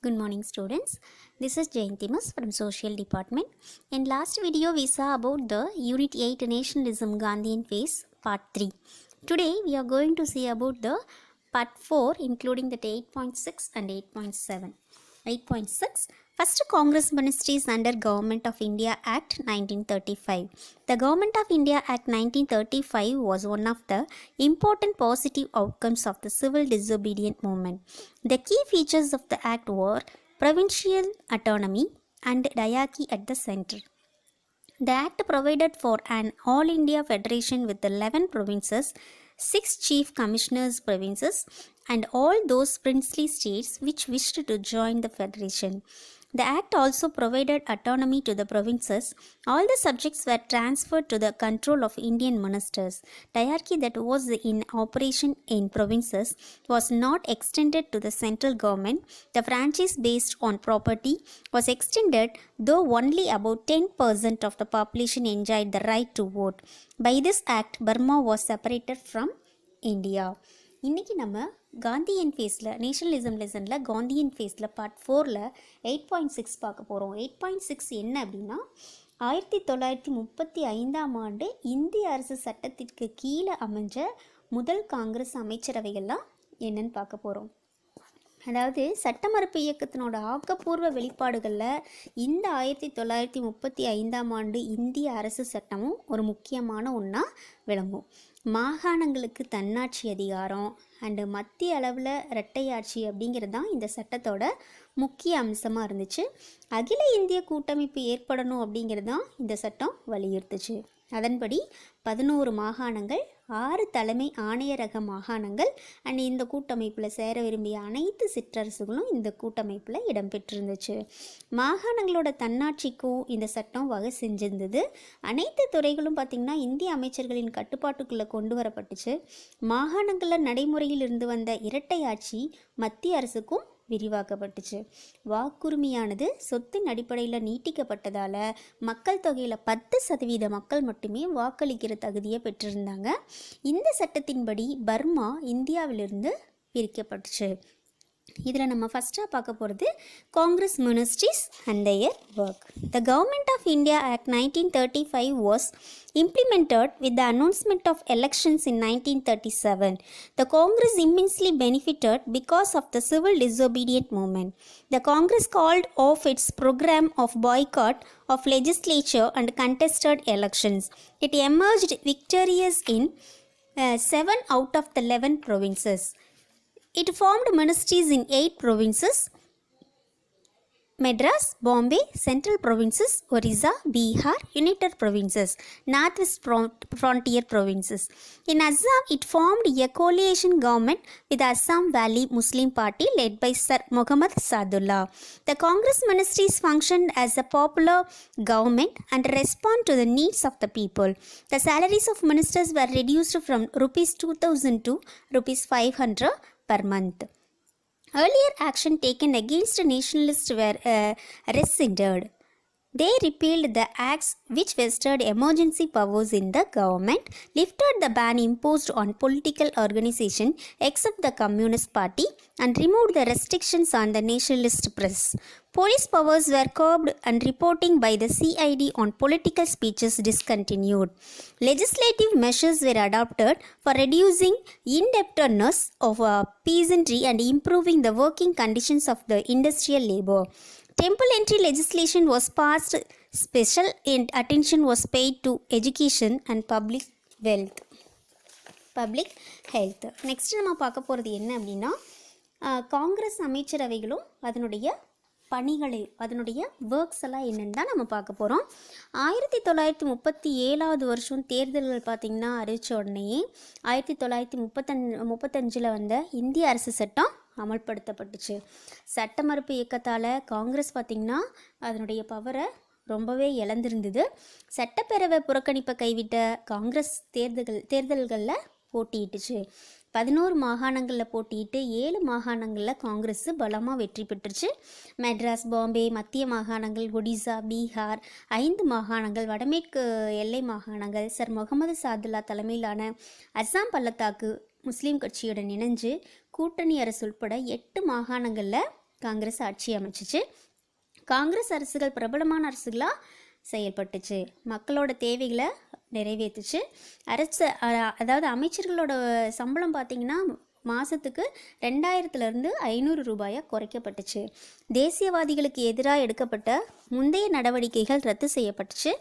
Good morning students. This is Jayantimas from Social Department. In last video we saw about the Unit 8 Nationalism Gandhian Phase Part 3. Today we are going to see about the Part 4 including the 8.6 and 8.7. 8.6 First Congress Ministries under Government of India Act 1935. The Government of India Act 1935 was one of the important positive outcomes of the civil disobedient movement. The key features of the act were provincial autonomy and diarchy at the center. The act provided for an all India federation with 11 provinces, 6 chief commissioners provinces, and all those princely states which wished to join the federation. The act also provided autonomy to the provinces. All the subjects were transferred to the control of Indian ministers. Diarchy that was in operation in provinces was not extended to the central government. The franchise based on property was extended, though only about 10% of the population enjoyed the right to vote. By this act, Burma was separated from India. இன்றைக்கி நம்ம Gandhian ஃபேஸில் nationalism லெசனில் Gandhian ஃபேஸில் part 4ல் 8.6 பார்க்க போகிறோம். 8.6 என்ன அப்படின்னா 1935 இந்திய அரசு சட்டத்திற்கு கீழே அமைஞ்ச முதல் காங்கிரஸ் அமைச்சரவைகள்லாம் என்னன்னு பார்க்க போகிறோம். அதாவது சட்டமறுப்பு இயக்கத்தினோட ஆக்கப்பூர்வ வெளிப்பாடுகளில் இந்த 1935 இந்திய அரசு சட்டமும் ஒரு முக்கியமான ஒன்றா விளங்கும். மாகாணங்களுக்கு தன்னாட்சி அதிகாரம் அண்டு மத்திய அளவில் இரட்டையாட்சி அப்படிங்கிறது தான் இந்த சட்டத்தோட முக்கிய அம்சமாக இருந்துச்சு. அகில இந்திய கூட்டமைப்பு ஏற்படணும் அப்படிங்கிறது தான் இந்த சட்டம் வலியுறுத்துச்சு. அதன்படி 11 மாகாணங்கள், 6 தலைமை ஆணையரக மாகாணங்கள் அண்ட் இந்த கூட்டமைப்பில் சேர விரும்பிய அனைத்து சிற்றரசுகளும் இந்த கூட்டமைப்பில் இடம்பெற்றிருந்துச்சு. மாகாணங்களோட தன்னாட்சிக்கும் இந்த சட்டம் வகை செஞ்சிருந்தது. அனைத்து துறைகளும் பார்த்திங்கன்னா இந்திய அமைச்சர்களின் கட்டுப்பாட்டுக்குள்ளே கொண்டு வரப்பட்டுச்சு. மாகாணங்களில் நடைமுறையில் இருந்து வந்த இரட்டை ஆட்சி மத்திய அரசுக்கும் விரிவாக்கப்பட்டுச்சு. வாக்குரிமையானது சொத்தின் அடிப்படையில் நீட்டிக்கப்பட்டதால் மக்கள் தொகையில் 10% மக்கள் மட்டுமே வாக்களிக்கிற தகுதியை பெற்றிருந்தாங்க. இந்த சட்டத்தின்படி பர்மா இந்தியாவிலிருந்து பிரிக்கப்பட்டுச்சு. இதில் நம்ம ஃபஸ்ட்டாக பார்க்க போகிறது Congress ministries and their work. The government of India act 1935 was implemented with the announcement of elections in 1937. The Congress immensely benefited because of the civil disobedient movement. The Congress called off its program of boycott of legislature and contested elections. It emerged victorious in 7 out of the 11 provinces. It formed ministries in 8 provinces: Madras, Bombay, Central Provinces, Orissa, Bihar, United Provinces, Northwest Frontier Provinces. In Assam, it formed a coalition government with Assam Valley Muslim Party led by Sir Muhammad Sadullah. The Congress ministries functioned as a popular government and respond to the needs of the people. The salaries of ministers were reduced from rupees 2,000 to rupees 500 per month. Earlier action taken against nationalists were rescinded. They repealed the acts which vested emergency powers in the government, lifted the ban imposed on political organization except the Communist Party, and removed the restrictions on the nationalist press. Police powers were curbed and reporting by the CID on political speeches discontinued. Legislative measures were adopted for reducing indebtedness of peasantry and improving the working conditions of the industrial labor. Temple entry legislation was passed. Special attention was paid to education and public health. Next நம்ம பார்க்க போகிறது என்ன அப்படின்னா காங்கிரஸ் அமைச்சரவைகளும் அதனுடைய அதனுடைய works எல்லாம் என்னென்னு தான் நம்ம பார்க்க போகிறோம். 1937 தேர்தல்கள் பார்த்திங்கன்னா அறிவித்த உடனேயே 1935 வந்த இந்திய அரசு சட்டம் அமல்படுத்தப்பட்டுச்சு. சட்ட மறுப்பு இயக்கத்தால் காங்கிரஸ் பார்த்திங்கன்னா அதனுடைய பவரை ரொம்பவே இழந்திருந்தது. சட்டப்பேரவை புறக்கணிப்பை கைவிட்ட காங்கிரஸ் தேர்தல்களில் போட்டியிட்டுச்சு. 11 மாகாணங்களில் போட்டியிட்டு 7 மாகாணங்களில் காங்கிரஸ் பலமாக வெற்றி பெற்றுச்சு. மெட்ராஸ், பாம்பே, மத்திய மாகாணங்கள், ஒடிசா, பீகார், 5 மாகாணங்கள், வடமேற்கு எல்லை மாகாணங்கள், சர் முகமது சாதுல்லா தலைமையிலான அஸ்ஸாம் பள்ளத்தாக்கு முஸ்லீம் கட்சியுடன் இணைஞ்சு கூட்டணி அரசு உட்பட 8 மாகாணங்களில் காங்கிரஸ் ஆட்சி அமைச்சிச்சு. காங்கிரஸ் அரசுகள் பிரபலமான அரசுகளாக செயல்பட்டுச்சு, மக்களோட தேவைகளை நிறைவேற்றுச்சு. அதாவது அமைச்சர்களோட சம்பளம் பார்த்திங்கன்னா மாதத்துக்கு 2000 500 குறைக்கப்பட்டுச்சு. தேசியவாதிகளுக்கு எதிராக எடுக்கப்பட்ட முந்தைய நடவடிக்கைகள் ரத்து செய்யப்பட்டுச்சு.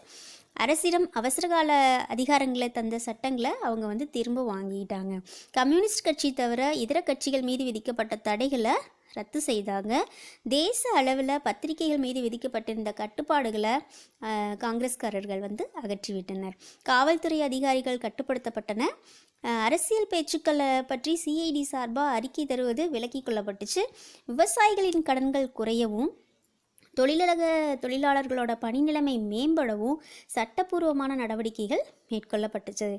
அரசிடம் அவசரகால அதிகாரங்களை தந்த சட்டங்களை அவங்க திரும்ப வாங்கிட்டாங்க. கம்யூனிஸ்ட் கட்சி தவிர இதர கட்சிகள் மீது விதிக்கப்பட்ட தடைகளை ரத்து செய்தாங்க. தேச அளவில் பத்திரிகைகள் மீது விதிக்கப்பட்டிருந்த கட்டுப்பாடுகளை காங்கிரஸ்காரர்கள் அகற்றிவிட்டனர். காவல்துறை அதிகாரிகள் கட்டுப்படுத்தப்பட்டன. அரசியல் பேச்சுக்களை பற்றி சிஐடி சார்பாக அறிக்கை தருவது விலக்கிக் கொள்ளப்பட்டுச்சு. விவசாயிகளின் கடன்கள் குறையவும் தொழிலாளர்களோட பணி நிலைமை மேம்படவும் சட்டப்பூர்வமான நடவடிக்கைகள் மேற்கொள்ளப்பட்டுச்சு.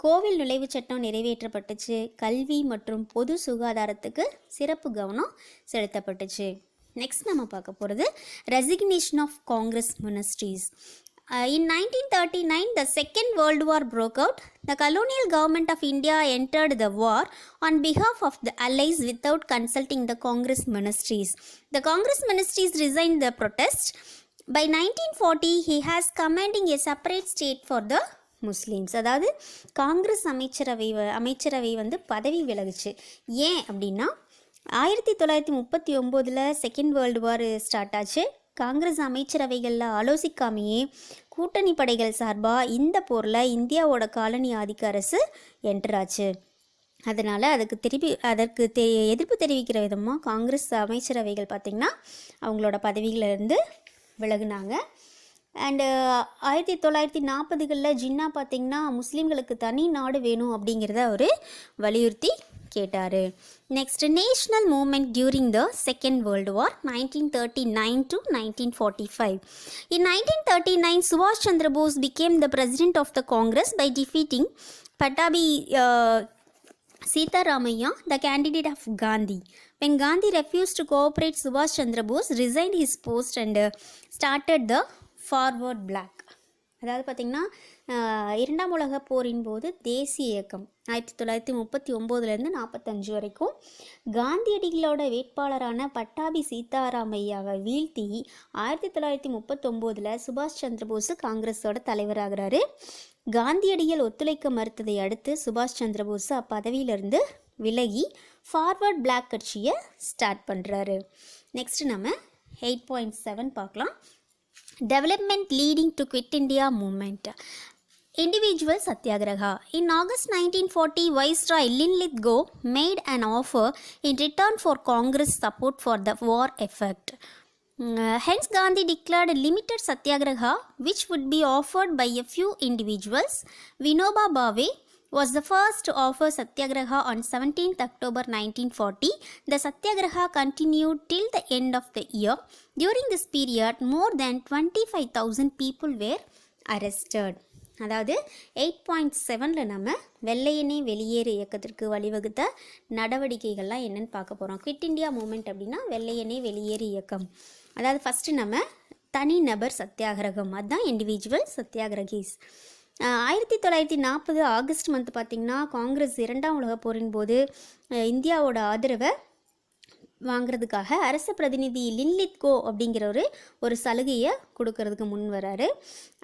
கோவில் நுழைவுச் சட்டம் நிறைவேற்றப்பட்டுச்சு. கல்வி மற்றும் பொது சுகாதாரத்துக்கு சிறப்பு கவனம் செலுத்தப்பட்டுச்சு. நெக்ஸ்ட் நம்ம பார்க்க போகிறது resignation of Congress ministries. In 1939, the Second World War broke out. The colonial government of India entered the war on behalf of the Allies without consulting the Congress ministries. The Congress ministries resigned the protest. By 1940, he has commanding a separate state for the Muslims. அதாவது காங்கிரஸ் அமைச்சரவை பதவி விலகுச்சு. ஏன் அப்படின்னா 1939 second world war start ஆச்சு. காங்கிரஸ் அமைச்சரவைகளில் ஆலோசிக்காமையே கூட்டணி படைகள் சார்பாக இந்த போரில் இந்தியாவோட காலனி ஆதிக்க அரசு என்ட்ராச்சு. அதனால் அதற்கு எதிர்ப்பு தெரிவிக்கிற விதமாக காங்கிரஸ் அமைச்சரவைகள் பார்த்திங்கன்னா அவங்களோட பதவிகளிலிருந்து விலகுனாங்க. அண்டு 1940களில் ஜின்னா பார்த்திங்கன்னா முஸ்லீம்களுக்கு தனி நாடு வேணும் அப்படிங்கிறத அவர் வலியுறுத்தி கேட்டார். Next national moment during the second world war 1939 to 1945. In 1939, Subhash Chandra Bose became the president of the Congress by defeating Pattabi Sitaramayya, the candidate of Gandhi. When Gandhi refused to cooperate, Subhash Chandra Bose resigned his post and started the Forward Bloc. அதாவது பார்த்திங்கன்னா 2ஆம் உலக போரின் போது தேசிய இயக்கம் 1939 45 வரைக்கும் காந்தியடிகளோட வேட்பாளரான பட்டாபி சீதாராமையாவை வீழ்த்தி 1939 சுபாஷ் சந்திரபோஸ் காங்கிரஸோட தலைவராகிறாரு. காந்தியடிகள் ஒத்துழைக்க மறுத்ததை அடுத்து சுபாஷ் சந்திரபோஸ் அப்பதவியிலிருந்து விலகி ஃபார்வர்ட் பிளாக் கட்சியை ஸ்டார்ட் பண்ணுறாரு. நெக்ஸ்ட் நம்ம 8.7 பார்க்கலாம். Development leading to Quit India movement. Individual Satyagraha. In August 1940, Viceroy Linlithgow made an offer in return for Congress support for the war effort. Hence, Gandhi declared a limited Satyagraha, which would be offered by a few individuals. Vinoba Bhave was the first to offer Satyagraha on 17th October 1940. The Satyagraha continued till the end of the year. During this period, more than 25,000 people were arrested. அதாவது 8.7 நம்ம வெள்ளையனே வெளியேறு இயக்கத்திற்கு வழிவகுத்த நடவடிக்கைகள்லாம் என்னென்னு பார்க்க போகிறோம். Quit India moment அப்படின்னா வெள்ளையனே வெளியேறு இயக்கம். அதாவது ஃபஸ்ட்டு நம்ம தனிநபர் சத்தியாகிரகம், அதுதான் இண்டிவிஜுவல் சத்தியாகிரகிஸ். 1940 ஆகஸ்ட் மந்த் பார்த்திங்கன்னா காங்கிரஸ் 2ஆம் உலக போரின் போது இந்தியாவோட ஆதரவை வாங்கிறதுக்காக அரச பிரதிநிதி லின்லித்கோ அப்படிங்கிற ஒரு சலுகையை கொடுக்கறதுக்கு முன் வராரு.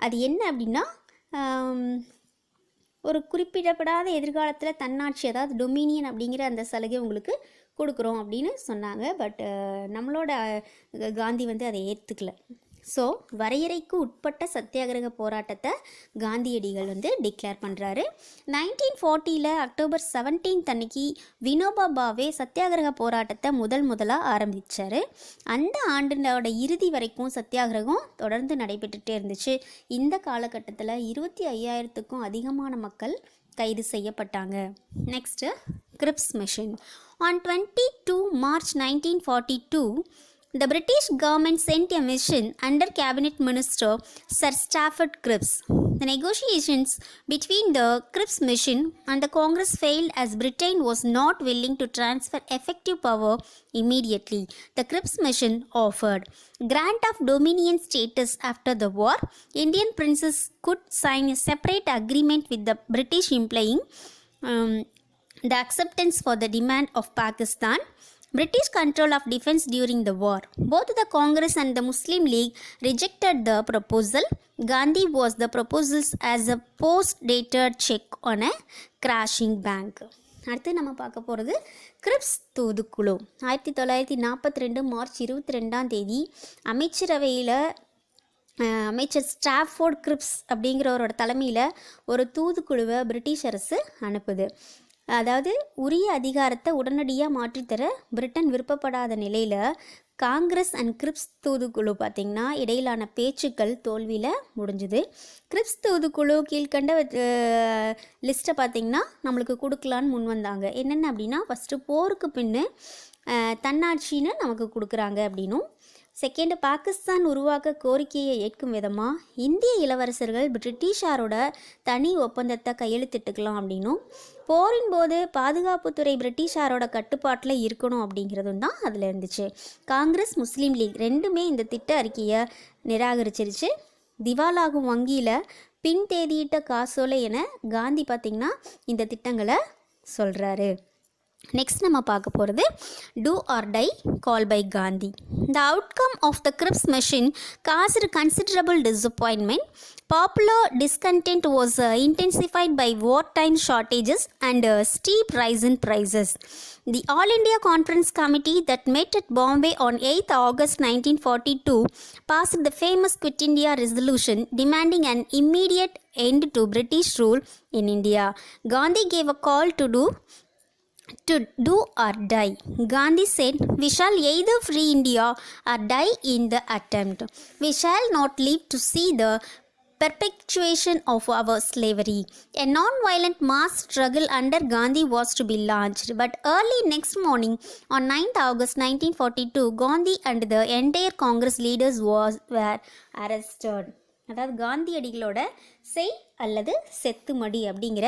அது என்ன அப்படின்னா ஒரு குறிப்பிடப்படாத எதிர்காலத்தில் தன்னாட்சி, அதாவது டொமினியன் அப்படிங்கிற அந்த சலுகை உங்களுக்கு கொடுக்குறோம் அப்படின்னு சொன்னாங்க. பட் நம்மளோட காந்தி அதை ஏற்றுக்கல. ஸோ வரையறைக்கு உட்பட்ட சத்தியாகிரக போராட்டத்தை காந்தியடிகள் டிக்ளேர் பண்ணுறாரு. 1940 அக்டோபர் 17 அன்னைக்கு வினோபா பாவே சத்தியாகிரக போராட்டத்தை முதலாக ஆரம்பித்தார். அந்த ஆண்டோட இறுதி வரைக்கும் சத்தியாகிரகம் தொடர்ந்து நடைபெற்றுட்டே இருந்துச்சு. இந்த காலகட்டத்தில் 25,000க்கும் அதிகமான மக்கள் கைது செய்யப்பட்டாங்க. Next Cripps mission. On 22 March 1942, the British government sent a mission under Cabinet Minister Sir Stafford Cripps. The negotiations between the Cripps mission and the Congress failed as Britain was not willing to transfer effective power immediately. The Cripps mission offered grant of dominion status after the war. Indian princes could sign a separate agreement with the British implying the acceptance for the demand of Pakistan. British control of defense during the war. Both the Congress and the Muslim League rejected the proposal. Gandhi was the proposals as a post-dated check on a crashing bank. அடுத்து நம்ம பார்க்க போகிறது grips தூதுக்குழு. 1942 March 22 அமைச்சரவையில் அமைச்சர் Stafford grips அப்படிங்கிறவரோட தலைமையில் ஒரு தூதுக்குழுவை British அரசு அனுப்புது. அதாவது உரிய அதிகாரத்தை உடனடியாக மாற்றித்தர பிரிட்டன் விருப்பப்படாத நிலையில் காங்கிரஸ் அண்ட் கிரிப்ஸ் தூதுக்குழு பார்த்திங்கன்னா இடையிலான பேச்சுக்கள் தோல்வியில் முடிஞ்சுது. கிரிப்ஸ் தூதுக்குழு கீழ்கண்ட லிஸ்ட்டை பார்த்திங்கன்னா நம்மளுக்கு கொடுக்கலான்னு முன் வந்தாங்க. என்னென்ன அப்படின்னா, ஃபஸ்ட்டு போருக்கு பின்னு தன்னாட்சின்னு நமக்கு கொடுக்குறாங்க அப்படின்னும், செகண்டு பாகிஸ்தான் உருவாக்க கோரிக்கையை ஏற்கும் விதமாக இந்திய இளவரசர்கள் பிரிட்டிஷாரோட தனி ஒப்பந்தத்தை கையெழுத்திட்டுக்கலாம் அப்படின்னும், போரின் போது பாதுகாப்புத்துறை பிரிட்டிஷாரோட கட்டுப்பாட்டில் இருக்கணும் அப்படிங்கிறதும் தான் அதில் இருந்துச்சு. காங்கிரஸ் முஸ்லீம் லீக் ரெண்டுமே இந்த திட்ட அறிக்கையை நிராகரிச்சிருச்சு. திவாலாகும் வங்கியில் பின் தேதியிட்ட காசோலை என காந்தி பார்த்திங்கன்னா இந்த திட்டங்களை சொல்கிறாரு. நெக்ஸ்ட் நம்ம பார்க்க போகிறது do or die call by Gandhi. The outcome of the Cripps machine caused considerable disappointment. Popular discontent was intensified by wartime shortages and steep rise in prices. The All India Conference Committee that met at Bombay on 8th August 1942 passed the famous Quit India resolution demanding an immediate end to British rule in India. Gandhi gave a call to do or die. Gandhi said, "We shall either free India or die in the attempt. We shall not live to see the perpetuation of our slavery." A non-violent mass struggle under Gandhi was to be launched, but early next morning on 9th August 1942, Gandhi and the entire Congress leaders were arrested. அதாவது காந்தியடிகளோட செய் அல்லது செத்துமடி அப்படிங்கிற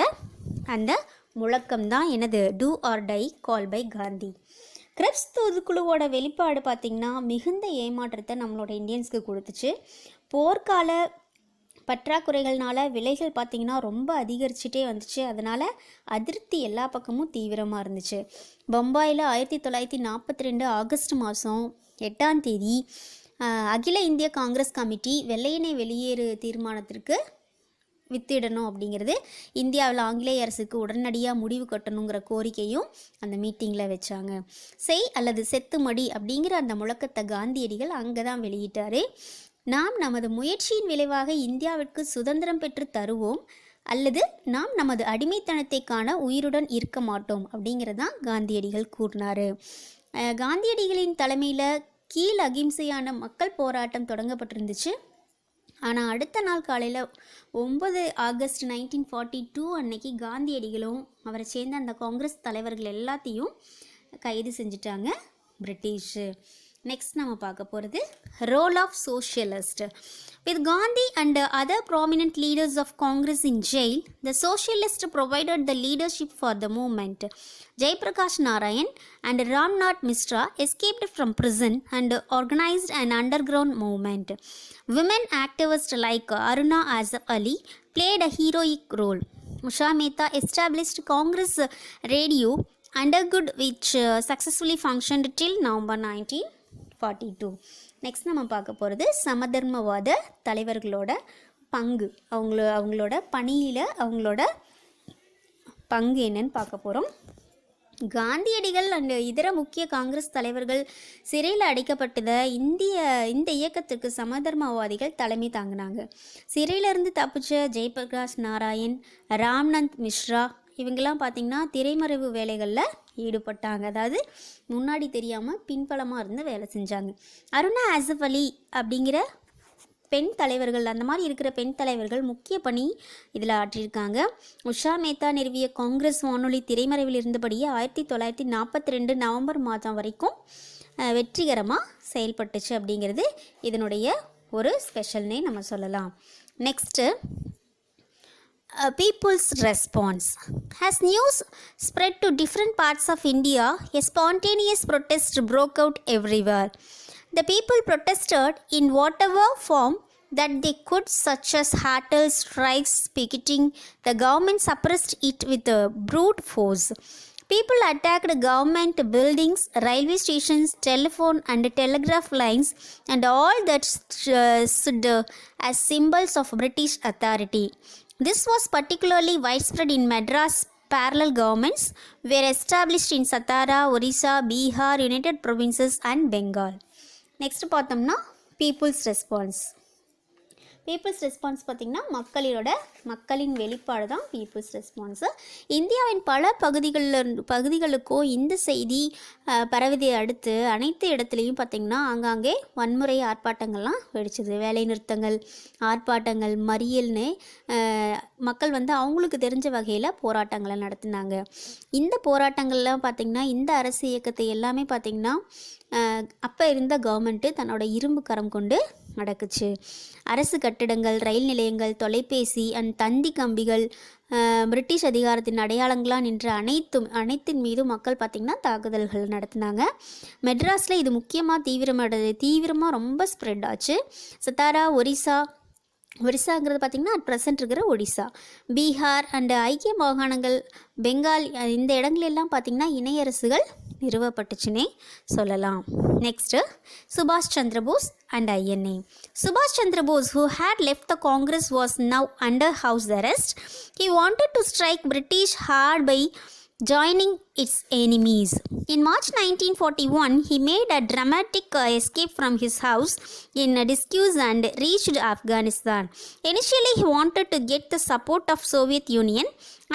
அந்த முழக்கம்தான் எனது do or die call by Gandhi. Cripps தூதுக்குழுவோட வெளிப்பாடு பார்த்திங்கன்னா மிகுந்த ஏமாற்றத்தை நம்மளோட இந்தியன்ஸ்க்கு கொடுத்துச்சு. போர்க்கால பற்றாக்குறைகள்னால விலைகள் பார்த்திங்கன்னா ரொம்ப அதிகரிச்சுட்டே வந்துச்சு. அதனால் அதிருப்தி எல்லா பக்கமும் தீவிரமாக இருந்துச்சு. பம்பாயில் 1942 ஆகஸ்ட் மாதம் 8 அகில இந்திய காங்கிரஸ் கமிட்டி வெள்ளையனே வெளியேறு தீர்மானத்திற்கு வித்திடணும் அப்படிங்கிறது, இந்தியாவில் ஆங்கிலேய அரசுக்கு உடனடியாக முடிவு கட்டணுங்கிற கோரிக்கையும் அந்த மீட்டிங்கில் வச்சாங்க. செய் அல்லது செத்துமடி அப்படிங்கிற அந்த முழக்கத்தை காந்தியடிகள் அங்கே தான் வெளியிட்டார். நாம் நமது முயற்சியின் விளைவாக இந்தியாவிற்கு சுதந்திரம் பெற்று தருவோம் அல்லது நாம் நமது அடிமைத்தனத்தை காண உயிருடன் இருக்க மாட்டோம் அப்படிங்கிறதான் காந்தியடிகள் கூறினார். காந்தியடிகளின் தலைமையில் கீழ் அகிம்சையான மக்கள் போராட்டம் தொடங்கப்பட்டிருந்துச்சு. ஆனால் அடுத்த நாள் காலையில் 9 ஆகஸ்ட் 1942 அன்னைக்கு காந்தியடிகளும் அவரை சேர்ந்த அந்த காங்கிரஸ் தலைவர்கள் எல்லாத்தையும் கைது செஞ்சிட்டாங்க பிரிட்டிஷு. நெக்ஸ்ட் நம்ம பார்க்க போகிறது role of socialist. With Gandhi and other prominent leaders of Congress in jail, the socialists provided the leadership for the movement. Jayaprakash Narayan and Ramnath Mishra escaped from prison and organized an underground movement. Women activists like Aruna Asaf Ali played a heroic role. Usha Mehta established Congress radio undergood which successfully functioned till November 1942. Next நம்ம பார்க்க போகிறது சமதர்மவாத தலைவர்களோட பங்கு, அவங்களோட பணியில் அவங்களோட பங்கு என்னன்னு பார்க்க போகிறோம். காந்தியடிகள் அண்ட் இதர முக்கிய காங்கிரஸ் தலைவர்கள் சிறையில் அடைக்கப்பட்டதை இந்த இயக்கத்திற்கு சமதர்மவாதிகள் தலைமை தாங்கினாங்க. சிறையிலிருந்து தப்பிச்ச ஜெயபிரகாஷ் நாராயண், ராம்நாத் மிஸ்ரா இவங்கெல்லாம் பார்த்திங்கன்னா திரைமறைவு வேலைகளில் ஈடுபட்டாங்க. அதாவது முன்னாடி தெரியாமல் பின்பலமாக இருந்து வேலை செஞ்சாங்க. அருணா ஆசஃப் அலி அப்படிங்கிற பெண் தலைவர்கள், அந்த மாதிரி இருக்கிற பெண் தலைவர்கள் முக்கிய பணி இதில் ஆற்றியிருக்காங்க. உஷா மேத்தா நிறுவிய காங்கிரஸ் வானொலி திரைமறைவில் இருந்தபடியே 1942 நவம்பர் மாதம் வரைக்கும் வெற்றிகரமாக செயல்பட்டுச்சு அப்படிங்கிறது இதனுடைய ஒரு ஸ்பெஷல்னே நம்ம சொல்லலாம். Next people's response. As news spread to different parts of India, a spontaneous protest broke out everywhere. The people protested in whatever form that they could, such as hurtals, strikes, picketing. The government suppressed it with a brute force. People attacked government buildings, railway stations, telephone and telegraph lines, and all that stood as symbols of British authority. This was particularly widespread in Madras. Parallel governments were established in Satara, Orissa, Bihar, United Provinces and Bengal. Next பார்த்தோம்னா people's response. Peoples response பார்த்திங்கன்னா மக்களின் வெளிப்பாடு தான் peoples response. இந்தியாவின் பல பகுதிகளுக்கோ இந்த செய்தி பரவதை அடுத்து அனைத்து இடத்துலையும் பார்த்திங்கன்னா ஆங்காங்கே வன்முறை ஆர்ப்பாட்டங்கள்லாம் வெடிச்சது. வேலை நிறுத்தங்கள், ஆர்ப்பாட்டங்கள், மறியல்னு மக்கள் அவங்களுக்கு தெரிஞ்ச வகையில் போராட்டங்களை நடத்தினாங்க. இந்த போராட்டங்கள்லாம் பார்த்திங்கன்னா இந்த அரசு இயக்கத்தை எல்லாமே பார்த்திங்கன்னா அப்போ இருந்த கவர்மெண்ட்டு தன்னோட இரும்பு கரம் கொண்டு நடக்குச்சு. அரசு கட்டிடங்கள், ரயில் நிலையங்கள், தொலைபேசி அண்ட் தந்தி கம்பிகள் பிரிட்டிஷ் அதிகாரத்தின் அடையாளங்களாக நின்ற அனைத்தின் மீதும் மக்கள் பார்த்திங்கன்னா தாக்குதல்கள் நடத்தினாங்க. மெட்ராஸில் இது முக்கியமாக தீவிரமாக ரொம்ப ஸ்ப்ரெட் ஆச்சு. சத்தாரா, ஒரிசாங்கிறது பார்த்திங்கன்னா அட் ப்ரெசென்ட் இருக்கிற ஒடிசா, பீகார் அண்டு ஐக்கிய மாகாணங்கள், பெங்கால், இந்த இடங்களெல்லாம் பார்த்திங்கன்னா இணையரசுகள் நிறுவப்பட்டுச்சுன்னே சொல்லலாம். நெக்ஸ்ட்டு சுபாஷ் சந்திர போஸ் அண்ட் INA. சுபாஷ் Chandra Bose, who had left the Congress, was now under house arrest. He wanted to strike British hard by joining its enemies. In March 1941, he made a dramatic escape from his house in disguise and reached Afghanistan. Initially, he wanted to get the support of Soviet Union.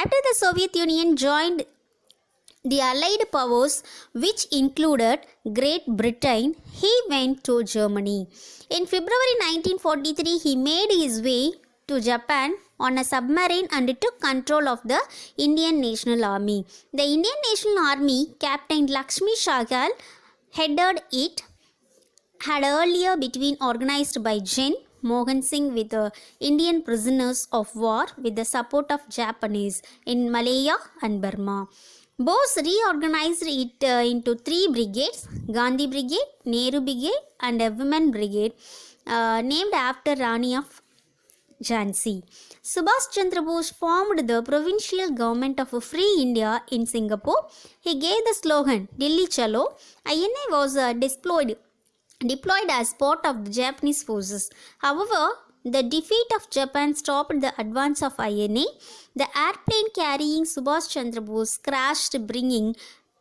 After the Soviet Union joined the Allied powers, which included Great Britain, he went to Germany. In February 1943, he made his way to Japan on a submarine and took control of the Indian National Army. The Indian National Army, Captain Lakshmi Sahgal headed it, had earlier been organized by Gen. Mohan Singh with the Indian prisoners of war with the support of Japanese in Malaya and Burma. Bose reorganized it into 3 brigades: Gandhi Brigade, Nehru Brigade and a Women Brigade named after Rani of Jhansi. Subhash Chandra Bose formed the provincial government of Free India in Singapore. He gave the slogan Delhi Chalo. INA was deployed as part of the Japanese forces. However, the defeat of Japan stopped the advance of INA. The airplane carrying Subhash Chandra Bose crashed, bringing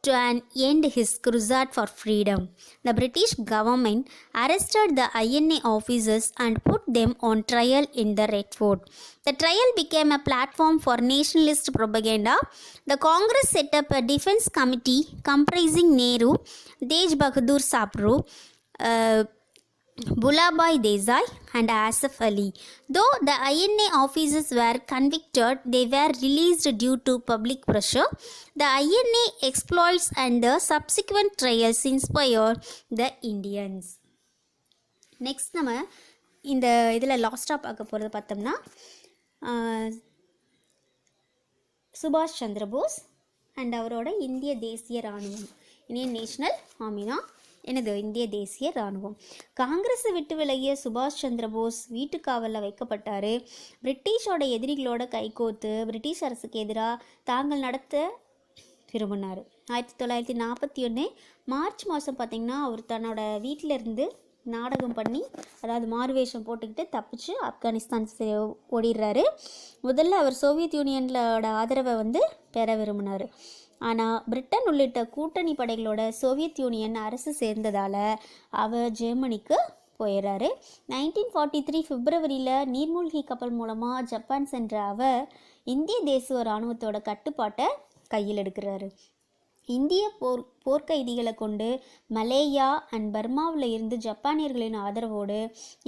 to an end his crusade for freedom. The British government arrested the INA officers and put them on trial in the Red Fort. The trial became a platform for nationalist propaganda. The Congress set up a defense committee comprising Nehru, Tej Bahadur Sapru, Bhulabhai Desai and Asaf Ali. Though the INA officers were convicted, they were released due to public pressure. The INA exploits and the subsequent trials inspired the Indians. Next நம்ம இந்த இதில் லாஸ்ட்டாக பார்க்க போகிறது பார்த்தோம்னா சுபாஷ் Chandra Bose and அவரோட இந்திய தேசிய இராணுவம், இந்தியன் நேஷனல் ஆர்மி தான் இந்திய தேசிய இராணுவம். காங்கிரஸை விட்டு விலகிய சுபாஷ் சந்திர போஸ் வீட்டுக்காவலில் வைக்கப்பட்டார். பிரிட்டிஷோட எதிரிகளோட கைகோத்து பிரிட்டிஷ் அரசுக்கு எதிராக தாங்கள் நடத்த விரும்பினார். 1941 மார்ச் மாதம் பார்த்திங்கன்னா அவர் தன்னோட வீட்டிலேருந்து நாடகம் பண்ணி, அதாவது மாறுவேஷம் போட்டுக்கிட்டு தப்பிச்சு ஆப்கானிஸ்தான் ஓடிடுறாரு. முதல்ல அவர் சோவியத் யூனியனோட ஆதரவை பெற விரும்பினார். ஆனால் பிரிட்டன் உள்ளிட்ட கூட்டணி படைகளோட சோவியத் யூனியன் அரசு சேர்ந்ததால் அவர் ஜெர்மனிக்கு போயிடுறாரு. 1943 பிப்ரவரியில் நீர்மூழ்கி கப்பல் மூலமாக ஜப்பான் சென்ற அவர் இந்திய தேசிய இராணுவத்தோட கட்டுப்பாட்டை கையில் எடுக்கிறாரு. இந்திய போர்க்கைதிகளை கொண்டு மலேயா அண்ட் பர்மாவில் இருந்து ஜப்பானியர்களின் ஆதரவோடு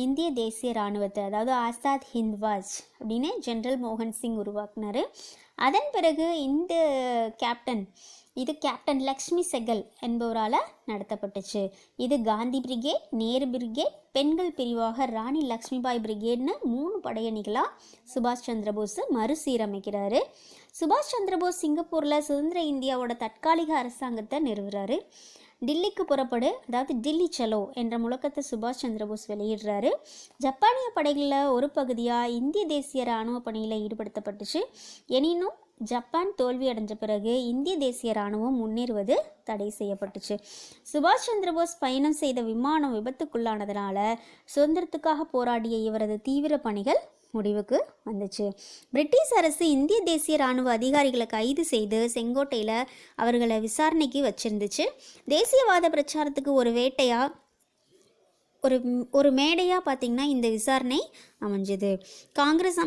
இந்திய தேசிய இராணுவத்தை, அதாவது ஆசாத் ஹிந்த் வாஜ் அப்படின்னு ஜென்ரல் மோகன் சிங் உருவாக்குனார். அதன் பிறகு இந்த கேப்டன் லக்ஷ்மி செகல் என்பவரால் நடத்தப்பட்டுச்சு. இது காந்தி பிரிகேட், நேரு பிரிகேட், பெண்கள் பிரிவாக ராணி லக்ஷ்மிபாய் பிரிகேட்னு 3 படையணிகளாக சுபாஷ் சந்திர போஸ் மறுசீரமைக்கிறாரு. சுபாஷ் சந்திர போஸ் சிங்கப்பூரில் சுதந்திர இந்தியாவோட தற்காலிக அரசாங்கத்தை நிறுவுறாரு. டில்லிக்கு புறப்படு, அதாவது டில்லி சலோ என்ற முழக்கத்தை சுபாஷ் சந்திர போஸ் வெளியிடுறாரு. ஜப்பானிய படைகளில் ஒரு பகுதியாக இந்திய தேசிய இராணுவ பணியில் ஈடுபடுத்தப்பட்டுச்சு. எனினும் ஜப்பான் தோல்வி அடைஞ்ச பிறகு இந்திய தேசிய இராணுவம் முன்னேறுவது தடை செய்யப்பட்டுச்சு. சுபாஷ் சந்திரபோஸ் பயணம் செய்த விமானம் விபத்துக்குள்ளானதுனால சுதந்திரத்துக்காக போராடிய இவரது தீவிர பணிகள் முடிவுக்கு வந்துச்சு. பிரிட்டிஷ் அரசு இந்திய தேசிய இராணுவ அதிகாரிகளை கைது செய்து செங்கோட்டையில் அவர்களை விசாரணைக்கு வச்சிருந்துச்சு. தேசியவாத பிரச்சாரத்துக்கு ஒரு ஒரு மேடையாக பார்த்திங்கன்னா இந்த விசாரணை அமைஞ்சது. காங்கிரஸ்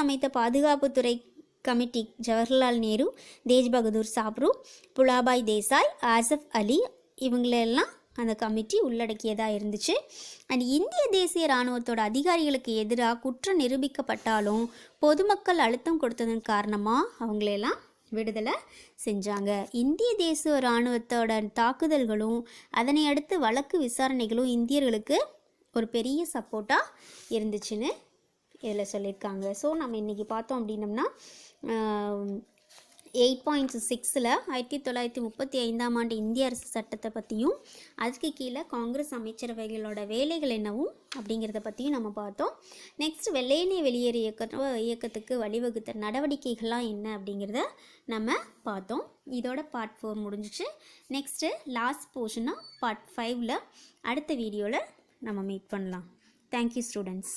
அமைத்த பாதுகாப்புத்துறை கமிட்டி ஜவஹர்லால் நேரு, தேஜ் பகதூர் சாப்ரு, புலாபாய் தேசாய், ஆசஃப் அலி இவங்களெல்லாம் அந்த கமிட்டி உள்ளடக்கியதாக இருந்துச்சு. அண்ட் இந்திய தேசிய இராணுவத்தோட அதிகாரிகளுக்கு எதிராக குற்றம் நிரூபிக்கப்பட்டாலும் பொதுமக்கள் அழுத்தம் கொடுத்ததன் காரணமாக அவங்களெல்லாம் விடுதலை செஞ்சாங்க. இந்திய தேசிய இராணுவத்தோட தாக்குதல்களும் அதனை அடுத்து வழக்கு விசாரணைகளும் இந்தியர்களுக்கு ஒரு பெரிய சப்போர்ட்டாக இருந்துச்சுன்னு இதில் சொல்லியிருக்காங்க. ஸோ நம்ம இன்றைக்கி பார்த்தோம் அப்படின்னம்னா 8.6ல் 1935ஆம் ஆண்டு இந்திய அரசு சட்டத்தை பற்றியும் அதுக்கு கீழே காங்கிரஸ் அமைச்சரவைகளோட வேலைகள் என்னவும் அப்படிங்கிறத பற்றியும் நம்ம பார்த்தோம். நெக்ஸ்ட் வெள்ளையனே வெளியேறு இயக்கத்துக்கு வழிவகுத்த நடவடிக்கைகள்லாம் என்ன அப்படிங்கிறத நம்ம பார்த்தோம். இதோட பார்ட் 4 முடிஞ்சிச்சு. நெக்ஸ்ட்டு லாஸ்ட் போர்ஷனாக பார்ட் 5ல் அடுத்த வீடியோவில் நம்ம மீட் பண்ணலாம். Thank you students.